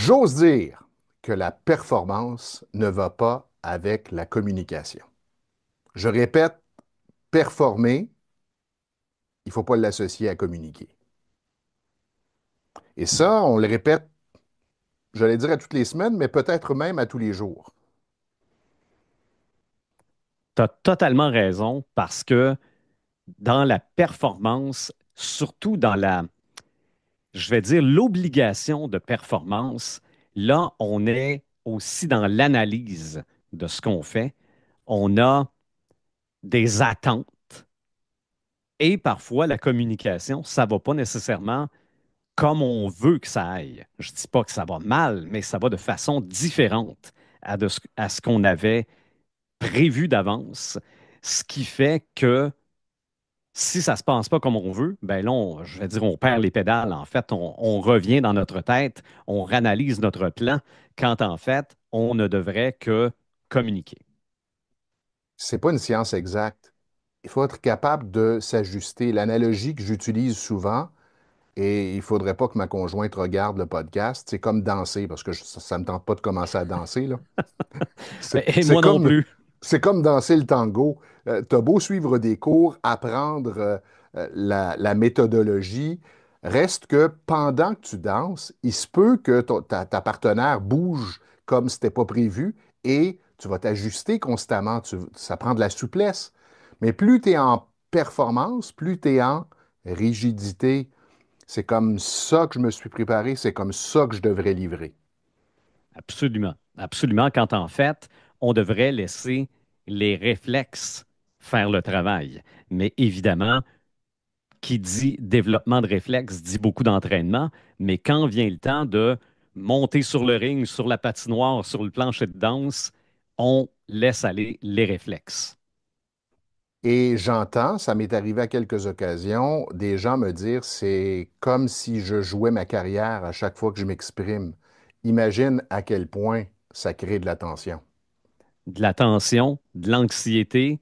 J'ose dire que la performance ne va pas avec la communication. Je répète, performer, il ne faut pas l'associer à communiquer. Et ça, on le répète, j'allais dire à toutes les semaines, mais peut-être même à tous les jours. Tu as totalement raison parce que dans la performance, surtout dans je vais dire, l'obligation de performance, là, on est aussi dans l'analyse de ce qu'on fait. On a des attentes et parfois la communication, ça ne va pas nécessairement comme on veut que ça aille. Je ne dis pas que ça va mal, mais ça va de façon différente à ce qu'on avait prévu d'avance, ce qui fait que si ça ne se passe pas comme on veut, ben là, je vais dire, on perd les pédales. En fait, on revient dans notre tête, on réanalyse notre plan, quand en fait, on ne devrait que communiquer. C'est pas une science exacte. Il faut être capable de s'ajuster. L'analogie que j'utilise souvent, et il ne faudrait pas que ma conjointe regarde le podcast, c'est comme danser, parce que ça ne me tente pas de commencer à danser, là. C'est Et c'est moi non comme, plus. c'est comme danser le tango. T'as beau suivre des cours, apprendre la méthodologie, reste que pendant que tu danses, il se peut que ta partenaire bouge comme c'était pas prévu et tu vas t'ajuster constamment. Ça prend de la souplesse. Mais plus tu es en performance, plus tu es en rigidité. C'est comme ça que je me suis préparé, c'est comme ça que je devrais livrer. Absolument. Absolument, quand en fait, on devrait laisser les réflexes faire le travail. Mais évidemment, qui dit développement de réflexes dit beaucoup d'entraînement, mais quand vient le temps de monter sur le ring, sur la patinoire, sur le plancher de danse, on laisse aller les réflexes. Et j'entends, ça m'est arrivé à quelques occasions, des gens me dire, c'est comme si je jouais ma carrière à chaque fois que je m'exprime. Imagine à quel point ça crée de la tension. De la tension, de l'anxiété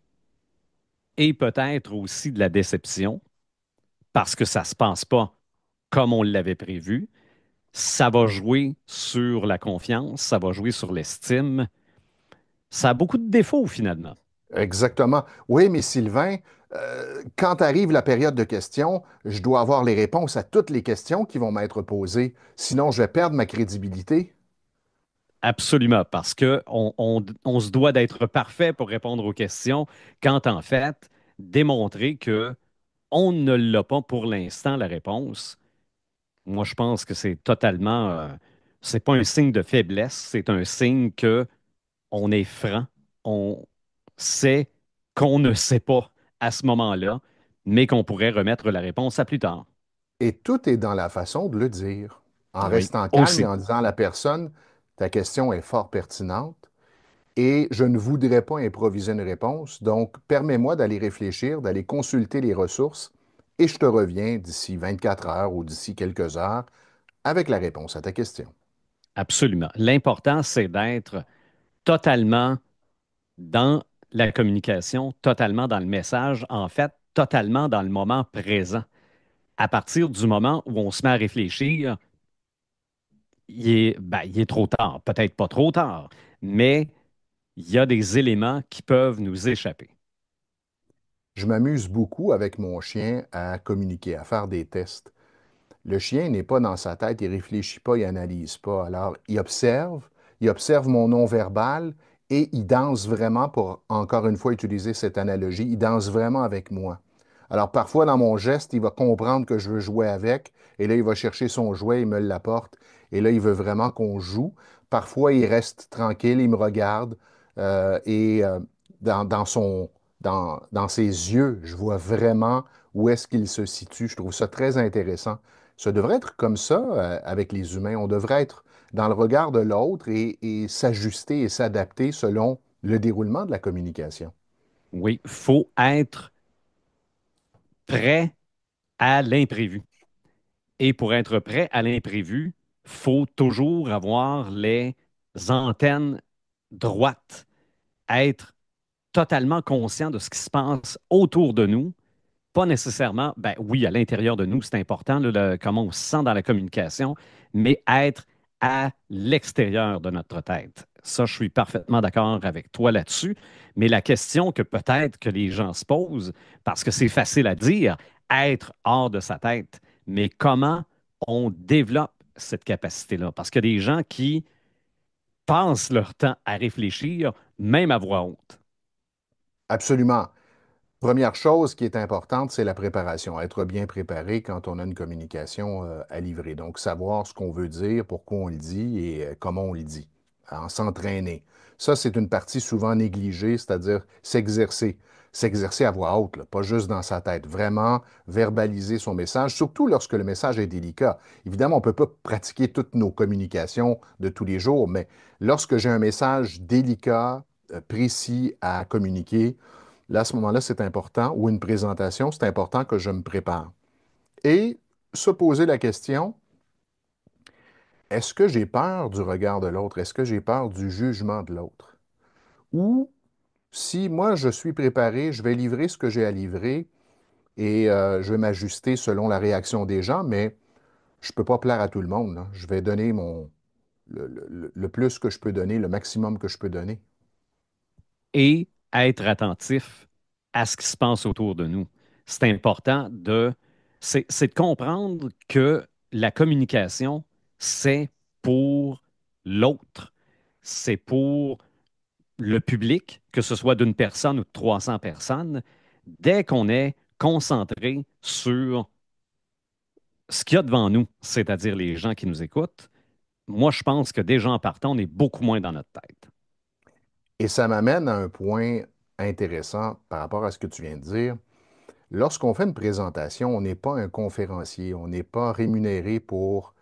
et peut-être aussi de la déception parce que ça ne se passe pas comme on l'avait prévu. Ça va jouer sur la confiance, ça va jouer sur l'estime. Ça a beaucoup de défauts finalement. Exactement. Oui, mais Sylvain, quand arrive la période de questions, je dois avoir les réponses à toutes les questions qui vont m'être posées. Sinon, je vais perdre ma crédibilité. Absolument, parce que on se doit d'être parfait pour répondre aux questions, quand en fait, démontrer que on ne l'a pas pour l'instant, la réponse. Moi, je pense que c'est totalement, c'est pas un signe de faiblesse, c'est un signe que on est franc, on sait qu'on ne sait pas à ce moment-là, mais qu'on pourrait remettre la réponse à plus tard. Et tout est dans la façon de le dire. En Oui, restant calme et aussi. en disant à la personne, ta question est fort pertinente. Et je ne voudrais pas improviser une réponse, donc permets-moi d'aller réfléchir, d'aller consulter les ressources, et je te reviens d'ici 24 heures ou d'ici quelques heures avec la réponse à ta question. Absolument. L'important, c'est d'être totalement dans la communication, totalement dans le message, en fait, totalement dans le moment présent. À partir du moment où on se met à réfléchir, il est trop tard. Peut-être pas trop tard, mais il y a des éléments qui peuvent nous échapper. Je m'amuse beaucoup avec mon chien à communiquer, à faire des tests. Le chien n'est pas dans sa tête, il réfléchit pas, il analyse pas. Alors, il observe mon non-verbal et il danse vraiment, pour encore une fois utiliser cette analogie, il danse vraiment avec moi. Alors, parfois, dans mon geste, il va comprendre que je veux jouer avec, et là, il va chercher son jouet, il me l'apporte, et là, il veut vraiment qu'on joue. Parfois, il reste tranquille, il me regarde, et dans dans ses yeux, je vois vraiment où est-ce qu'il se situe. Je trouve ça très intéressant. Ça devrait être comme ça avec les humains. On devrait être dans le regard de l'autre et s'ajuster et s'adapter selon le déroulement de la communication. Oui, il faut être prêt à l'imprévu. Et pour être prêt à l'imprévu, faut toujours avoir les antennes droites, être totalement conscient de ce qui se passe autour de nous, pas nécessairement, ben oui, à l'intérieur de nous, c'est important, là, comment on se sent dans la communication, mais être à l'extérieur de notre tête. Ça, je suis parfaitement d'accord avec toi là-dessus. Mais la question que peut-être que les gens se posent, parce que c'est facile à dire, être hors de sa tête, mais comment on développe cette capacité-là? Parce qu'il y a des gens qui passent leur temps à réfléchir, même à voix haute. Absolument. Première chose qui est importante, c'est la préparation. Être bien préparé quand on a une communication à livrer. Donc, savoir ce qu'on veut dire, pourquoi on le dit et comment on le dit. En s'entraîner. Ça, c'est une partie souvent négligée, c'est-à-dire s'exercer. S'exercer à voix haute, là, pas juste dans sa tête. Vraiment verbaliser son message, surtout lorsque le message est délicat. Évidemment, on ne peut pas pratiquer toutes nos communications de tous les jours, mais lorsque j'ai un message délicat, précis à communiquer, là, à ce moment-là, c'est important, ou une présentation, c'est important que je me prépare. Et se poser la question, est-ce que j'ai peur du regard de l'autre? Est-ce que j'ai peur du jugement de l'autre? Ou si moi, je suis préparé, je vais livrer ce que j'ai à livrer et je vais m'ajuster selon la réaction des gens, mais je ne peux pas plaire à tout le monde, là. Je vais donner le plus que je peux donner, le maximum que je peux donner. Et être attentif à ce qui se passe autour de nous. C'est important c'est de comprendre que la communication, c'est pour l'autre, c'est pour le public, que ce soit d'une personne ou de 300 personnes, dès qu'on est concentré sur ce qu'il y a devant nous, c'est-à-dire les gens qui nous écoutent, moi, je pense que déjà en partant, on est beaucoup moins dans notre tête. Et ça m'amène à un point intéressant par rapport à ce que tu viens de dire. Lorsqu'on fait une présentation, on n'est pas un conférencier, on n'est pas rémunéré pour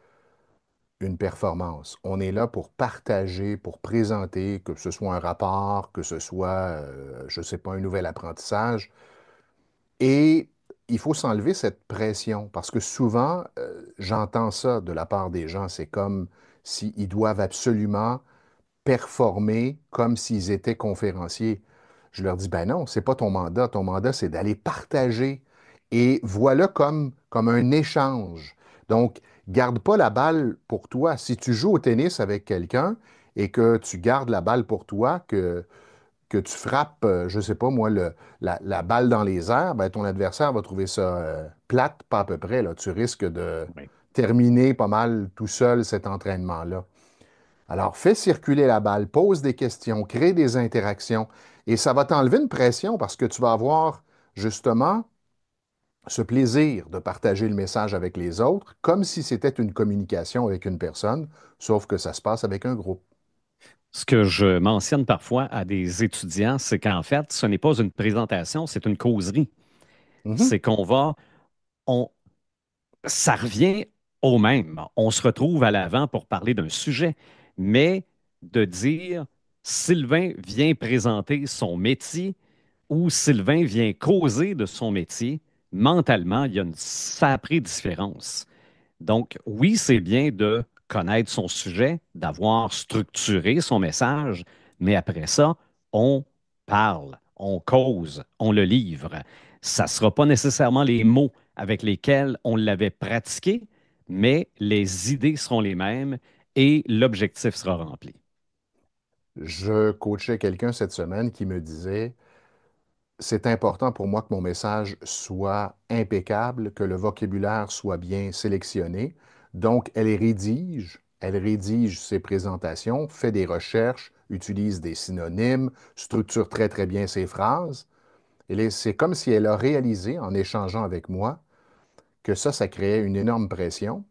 une performance. On est là pour partager, pour présenter, que ce soit un rapport, que ce soit, je ne sais pas, un nouvel apprentissage. Et il faut s'enlever cette pression parce que souvent, j'entends ça de la part des gens. C'est comme s'ils doivent absolument performer comme s'ils étaient conférenciers. Je leur dis, ben non, c'est pas ton mandat. Ton mandat, c'est d'aller partager. Et voilà comme un échange. Donc, garde pas la balle pour toi. Si tu joues au tennis avec quelqu'un et que tu gardes la balle pour toi, que tu frappes, je sais pas moi, la balle dans les airs, ben, ton adversaire va trouver ça plate, pas à peu près, là. Tu risques de Oui. terminer pas mal tout seul cet entraînement-là. Alors, fais circuler la balle, pose des questions, crée des interactions, et ça va t'enlever une pression parce que tu vas avoir justement ce plaisir de partager le message avec les autres, comme si c'était une communication avec une personne, sauf que ça se passe avec un groupe. Ce que je mentionne parfois à des étudiants, c'est qu'en fait, ce n'est pas une présentation, c'est une causerie. Mhm. C'est qu'on va, on, ça revient au même. On se retrouve à l'avant pour parler d'un sujet, mais de dire Sylvain vient présenter son métier ou Sylvain vient causer de son métier, mentalement, il y a une sacrée différence. Donc, oui, c'est bien de connaître son sujet, d'avoir structuré son message, mais après ça, on parle, on cause, on le livre. Ça ne sera pas nécessairement les mots avec lesquels on l'avait pratiqué, mais les idées seront les mêmes et l'objectif sera rempli. Je coachais quelqu'un cette semaine qui me disait, c'est important pour moi que mon message soit impeccable, que le vocabulaire soit bien sélectionné. Donc, elle rédige ses présentations, fait des recherches, utilise des synonymes, structure très, très bien ses phrases. Et c'est comme si elle a réalisé, en échangeant avec moi, que ça créait une énorme pression,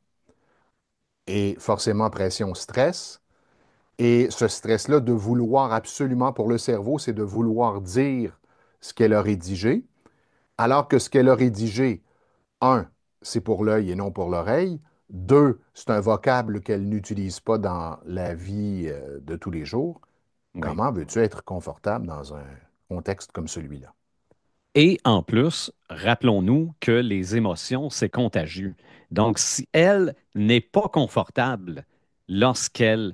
et forcément pression stress. Et ce stress-là de vouloir absolument, pour le cerveau, c'est de vouloir dire ce qu'elle a rédigé, alors que ce qu'elle a rédigé, un, c'est pour l'œil et non pour l'oreille. Deux, c'est un vocable qu'elle n'utilise pas dans la vie de tous les jours. Oui. Comment veux-tu être confortable dans un contexte comme celui-là? Et en plus, rappelons-nous que les émotions, c'est contagieux. Donc, si elle n'est pas confortable lorsqu'elle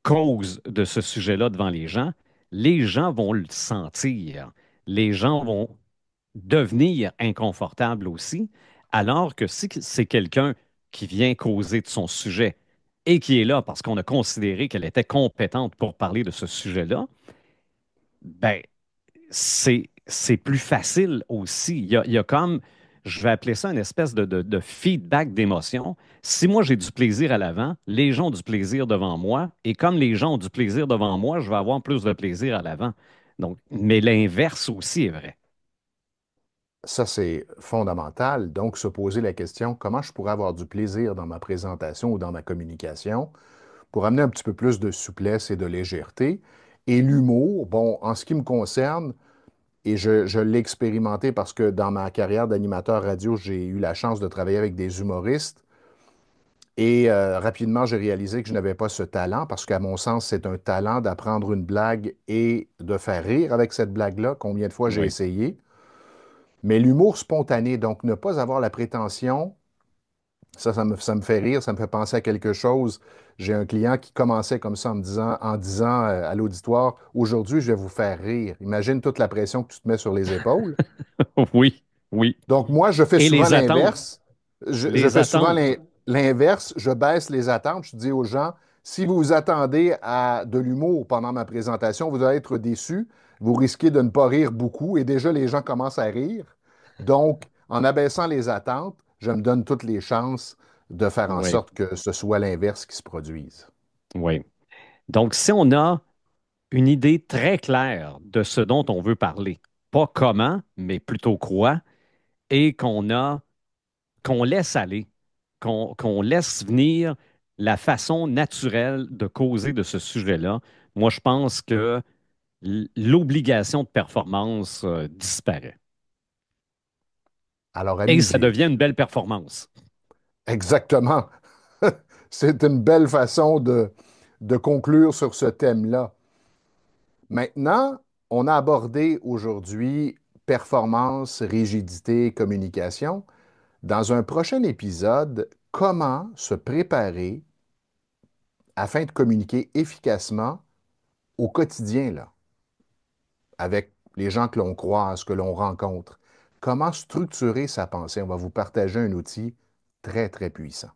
cause de ce sujet-là devant les gens vont le sentir. Les gens vont devenir inconfortables aussi, alors que si c'est quelqu'un qui vient causer de son sujet, et qui est là parce qu'on a considéré qu'elle était compétente pour parler de ce sujet-là, ben, c'est plus facile aussi. Il y a comme, je vais appeler ça une espèce de feedback d'émotion. Si moi j'ai du plaisir à l'avant, les gens ont du plaisir devant moi, et comme les gens ont du plaisir devant moi, je vais avoir plus de plaisir à l'avant. Donc, mais l'inverse aussi est vrai. Ça, c'est fondamental. Donc, se poser la question, comment je pourrais avoir du plaisir dans ma présentation ou dans ma communication pour amener un petit peu plus de souplesse et de légèreté. Et l'humour, bon, en ce qui me concerne, et je l'ai expérimenté parce que dans ma carrière d'animateur radio, j'ai eu la chance de travailler avec des humoristes. Et rapidement, j'ai réalisé que je n'avais pas ce talent parce qu'à mon sens, c'est un talent d'apprendre une blague et de faire rire avec cette blague-là. Combien de fois j'ai Oui. essayé. Mais l'humour spontané, donc ne pas avoir la prétention, ça me fait rire, ça me fait penser à quelque chose. J'ai un client qui commençait comme ça en disant à l'auditoire, aujourd'hui, je vais vous faire rire. Imagine toute la pression que tu te mets sur les épaules. Oui, oui. Donc, moi, je fais Et souvent les attentes, l'inverse. Je les fais souvent attentes. l'inverse. Je baisse les attentes. Je dis aux gens, si vous vous attendez à de l'humour pendant ma présentation, vous allez être déçus. Vous risquez de ne pas rire beaucoup. Et déjà, les gens commencent à rire. Donc, en abaissant les attentes, je me donne toutes les chances de faire en Oui, sorte que ce soit l'inverse qui se produise. oui. Donc, si on a une idée très claire de ce dont on veut parler, pas comment, mais plutôt quoi, et qu'on laisse aller, qu'on laisse venir la façon naturelle de causer de ce sujet-là, moi, je pense que l'obligation de performance disparaît. Alors, Et ça allez-y. devient une belle performance. Exactement. C'est une belle façon de conclure sur ce thème-là. Maintenant, on a abordé aujourd'hui performance, rigidité, communication. Dans un prochain épisode, comment se préparer afin de communiquer efficacement au quotidien, là, avec les gens que l'on croise, que l'on rencontre. Comment structurer sa pensée? On va vous partager un outil très, très puissant.